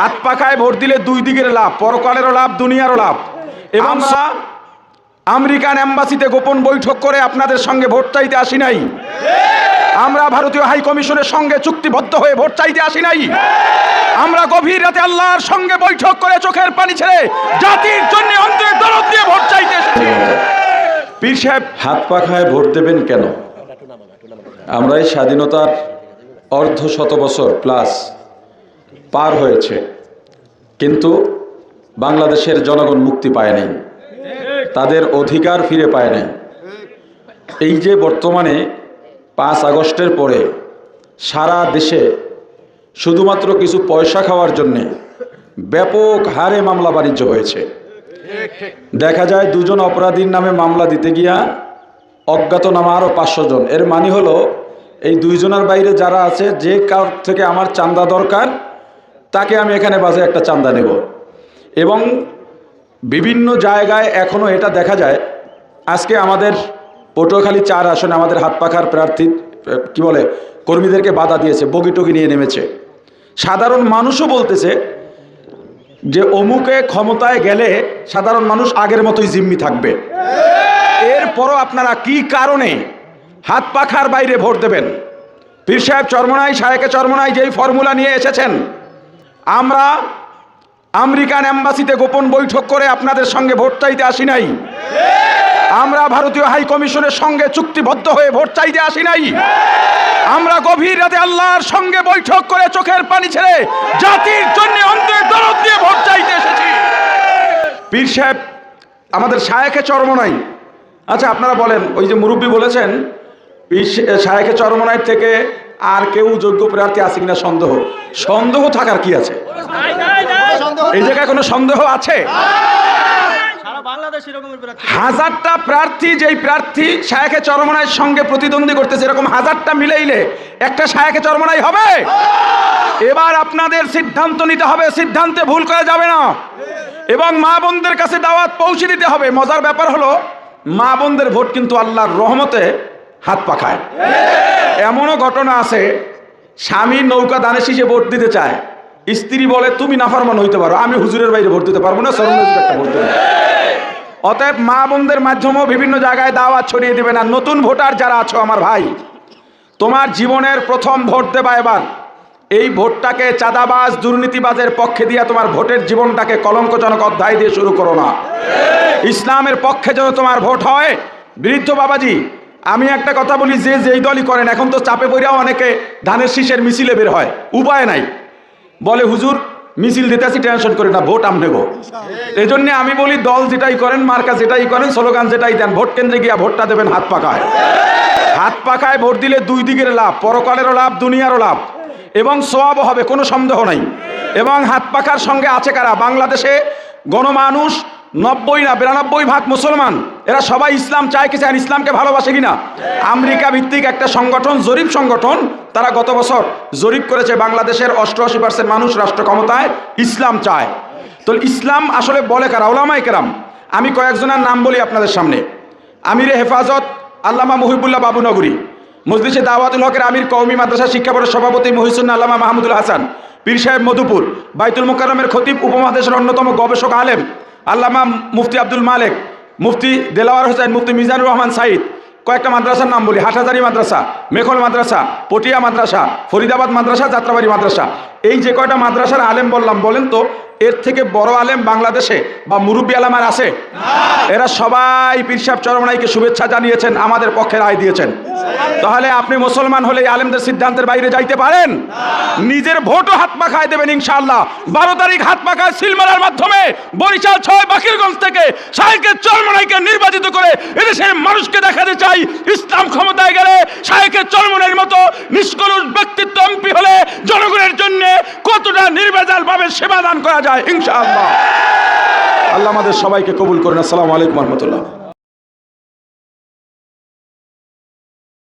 হাত পাখায় ভোট দিলে দুই দিকের লাভ, পরকালেরও লাভ, দুনিয়ারও লাভ। এবং আমেরিকান এম্বাসিতে গোপন বৈঠক করে আপনাদের সঙ্গে ভোট চাইতে আসি নাই। আমরা ভারতীয় হাই কমিশনের সঙ্গে চুক্তিবদ্ধ হয়ে ভোট চাইতে আসি নাই। আমরা গভীর রাতে আল্লাহর সঙ্গে বৈঠক করে চোখের পানি ছেড়ে জাতির জন্য অন্তরে দরদ দিয়ে ভোট চাইতে এসেছি। পীর সাহেব, হাত পাখায় ভোট দেবেন কেন? আমরা এই স্বাধীনতার অর্ধশত বছর প্লাস পার হয়েছে, কিন্তু বাংলাদেশের জনগণ মুক্তি পায় নাই, তাদের অধিকার ফিরে পায় নাই। এই যে বর্তমানে 5 আগস্টের পরে সারা দেশে শুধুমাত্র কিছু পয়সা খাওয়ার জন্যে ব্যাপক হারে মামলা বাণিজ্য হয়েছে। দেখা যায় 2 জন অপরাধীর নামে মামলা দিতে গিয়া অজ্ঞাতনামা আরও 500 জন। এর মানে হলো এই 2 জনের বাইরে যারা আছে, যে কার থেকে আমার চাঁদা দরকার তাকে আমি এখানে বাজে একটা চাঁদা নেব। এবং বিভিন্ন জায়গায় এখনও এটা দেখা যায়। আজকে আমাদের পটুয়াখালী 4 আসনে আমাদের হাত পাখার প্রার্থী কর্মীদেরকে বাধা দিয়েছে, বগি টগি নিয়ে নেমেছে। সাধারণ মানুষও বলতেছে যে অমুকে ক্ষমতায় গেলে সাধারণ মানুষ আগের মতোই জিম্মি থাকবে। এরপরও আপনারা কি কারণে হাত পাখার বাইরে ভোট দেবেন? পীর সাহেব চরমনাই, শায়েখে চরমনাই যেই ফর্মুলা নিয়ে এসেছেন, আমরা আমেরিকান এম্বাসিতে গোপন বৈঠক করে আপনাদের সঙ্গে ভোট চাইতে আসি নাই। আমরা ভারতীয় হাই কমিশনের সঙ্গে চুক্তিবদ্ধ হয়ে ভোট চাইতে আসি নাই। আমরা গভীর রাতে আল্লাহর সঙ্গে বৈঠক করে চোখের পানি ছেড়ে জাতির জন্য অন্তরে দরদ দিয়ে ভোট চাইতে এসেছি। পীর সাহেব আমাদের শায়েখে চরমনাই, আচ্ছা আপনারা বলেন, ওই যে মুরব্বী বলেছেন শায়েখে চরমনাই থেকে আর কেউ যোগ্য প্রার্থী আছে কিনা সন্দেহ। সন্দেহ থাকার কি আছে? এই জায়গায় কোনো সন্দেহ আছে? হাজারটা প্রার্থী, যেই প্রার্থী শায়েখে চরমনাইয়ের সঙ্গে প্রতিদ্বন্দ্বী করতেছে, এরকম হাজারটা মিলাইলে একটা শায়েখে চরমনাই হবে? এবার আপনাদের সিদ্ধান্ত নিতে হবে, সিদ্ধান্তে ভুল করা যাবে না এবং মা বোনদের কাছে দাওয়াত পৌঁছে দিতে হবে। মজার ব্যাপার হলো, মা বোনদের ভোট কিন্তু আল্লাহর রহমতে হাত পাখায়। এমনও ঘটনা আছে, স্বামী নৌকা দানে শীষে ভোট দিতে চায়, স্ত্রী বলে তুমি নাফরমান হইতে পারো, আমি হুজুরের বাইরে ভোট দিতে পারবো না, সরমনজির একটা ভোট দেবে। অতএব মা বোনদের মাধ্যমেও বিভিন্ন জায়গায় দাওয়াত ছড়িয়ে দেবে না। নতুন ভোটার যারা আছো আমার ভাই, তোমার জীবনের প্রথম ভোট দেবা এবার। এই ভোটটাকে চাঁদাবাজ দুর্নীতিবাজের পক্ষে দিয়ে তোমার ভোটের জীবনটাকে কলঙ্কজনক অধ্যায় দিয়ে শুরু করো না। ইসলামের পক্ষে যেন তোমার ভোট হয়। বৃদ্ধ বাবাজি, আমি একটা কথা বলি, যে যেই দলই করেন, এখন তো চাপে পড়েও অনেকে ধানের শীষের মিছিলে বের হয়, উপায় নাই, বলে হুজুর মিছিল দিতেছি, টেনশন করি না, ভোট আমি নেব। এই জন্য আমি বলি, দল যেটাই করেন, মার্কা যেটাই করেন, স্লোগান যেটাই দেন, ভোট কেন্দ্রে গিয়া ভোটটা দেবেন হাত পাখায়। হাত পাখায় ভোট দিলে দুই দিকের লাভ, পরকালেরও লাভ, দুনিয়ারও লাভ এবং সওয়াবও হবে, কোনো সন্দেহ নাই। এবং হাত পাখার সঙ্গে আছে কারা? বাংলাদেশে গণমানুষ 90 না 92% মুসলমান। এরা সবাই ইসলাম চায় কি চায়? ইসলামকে ভালোবাসে কিনা? আমেরিকা ভিত্তিক একটা সংগঠন, জরিপ সংগঠন, তারা গত বছর জরিপ করেছে, বাংলাদেশের 88% মানুষ রাষ্ট্র ক্ষমতায় ইসলাম চায়। তো ইসলাম আসলে বলে কারা? উলামায়ে কেরাম। আমি কয়েকজনের নাম বলি আপনাদের সামনে। আমিরে হেফাজত আল্লামা মুহিবুল্লাহ বাবুনগরী, মজলিসে দাওয়াতুল হকের আমির, কওমি মাদ্রাসা শিক্ষা বোর্ডের সভাপতি মহিউদ্দিন আল্লামা মাহমুদুল হাসান, পীর সাহেব মধুপুর, বাইতুল মুকাররমের খতিব, উপমহাদেশের অন্যতম গবেষক আলেম আল্লামা মুফতি আব্দুল মালেক, মুফতি দেলাওয়ার হোসেন, মুফতি মিজানুর রহমান সাইদ। কয়েকটা মাদ্রাসার নাম বলি: হাটহাজারী মাদ্রাসা, মেখল মাদ্রাসা, পটিয়া মাদ্রাসা, ফরিদাবাদ মাদ্রাসা, যাত্রাবাড়ি মাদ্রাসা। এই যে কয়টা মাদ্রাসার আলেম বললাম, বলেন তো এর থেকে বড় আলেম বাংলাদেশে বা মুরব্বী আলেম আর আছে? এরা সবাই পীর সাহেব চরমনাইকে শুভেচ্ছা জানিয়েছেন, আমাদের পক্ষে রায় দিয়েছেন। তাহলে আপনি মুসলমান হলে আলেমদের সিদ্ধান্তের বাইরে যাইতে পারেন? নিজের ভোটও হাত পাখায় দেবেন ইনশাআল্লাহ। 12 তারিখ হাত পাখায় সিলমারার মাধ্যমে বরিশাল 6 বাকিরগঞ্জ থেকে শায়েখে চরমনাইকে নির্বাচিত করে এদেশের মানুষকে দেখাতে চাই, ইসলাম ক্ষমতায় গেলে শায়েখে চরমনাইয়ের মতো নিষ্কলুষ ব্যক্তিত্ব এমপি হলে জনগণের জন্য কতটা নির্ভেজাল ভাবে সেবা দান করা যায় ইনশাআল্লাহ। আল্লাহ আমাদের সবাইকে কবুল করেন। আসসালামু আলাইকুম ওয়া রাহমাতুল্লাহ।